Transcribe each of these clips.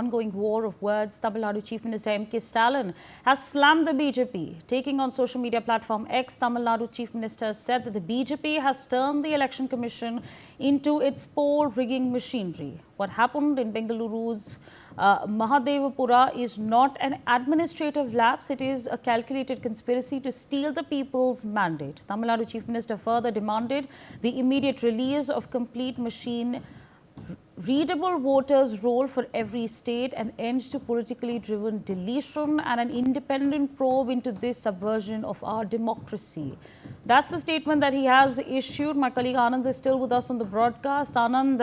Ongoing war of words, Tamil Nadu Chief Minister M.K. Stalin has slammed the BJP. Taking on social media platform X, Tamil Nadu Chief Minister said that the BJP has turned the Election Commission into its poll rigging machinery. What happened in Bengaluru's Mahadevapura is not an administrative lapse, it is a calculated conspiracy to steal the people's mandate. Tamil Nadu Chief Minister further demanded the immediate release of complete machine readable voters roll for every state, an end to politically driven deletion and an independent probe into this subversion of our democracy. That's the statement that he has issued. My colleague Anand is still with us on the broadcast. Anand,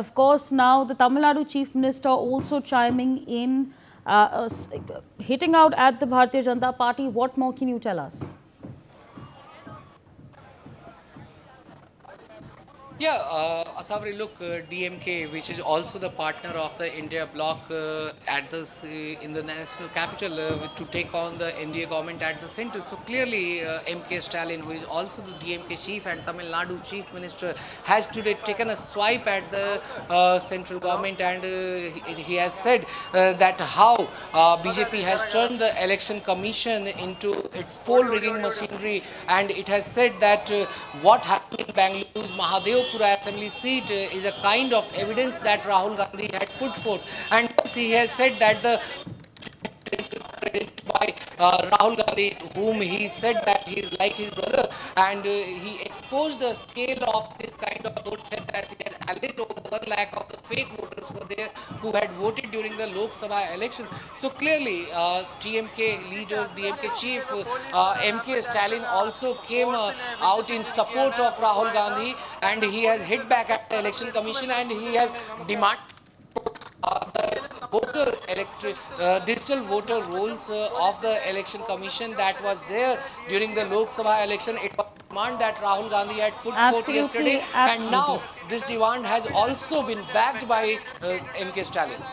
of course, now the Tamil Nadu Chief Minister also chiming in, hitting out at the Bharatiya Janata Party. What more can you tell us? Yeah, Asawari, look, DMK, which is also the partner of the India bloc at this in the national capital to take on the NDA government at the center. So clearly, M.K. Stalin, who is also the DMK chief and Tamil Nadu chief minister, has today taken a swipe at the central government, and he has said that how BJP has turned the election commission into its poll rigging machinery, and it has said that what happened in Bengaluru's Mahadevapura assembly seat is a kind of evidence that Rahul Gandhi had put forth, and he has said that the by Rahul Gandhi, whom he said that he is like his brother, and he exposed the scale of this kind of vote as he has alleged over 1 lakh of the fake voters were there who had voted during the Lok Sabha election. So clearly, DMK leader, DMK chief M.K. Stalin also came out in support of Rahul Gandhi, and he has hit back at the election commission, and he has demanded the digital voter rolls of the election commission that was there during the Lok Sabha election. It was a demand that Rahul Gandhi had put forth yesterday, and now this demand has also been backed by M.K. Stalin.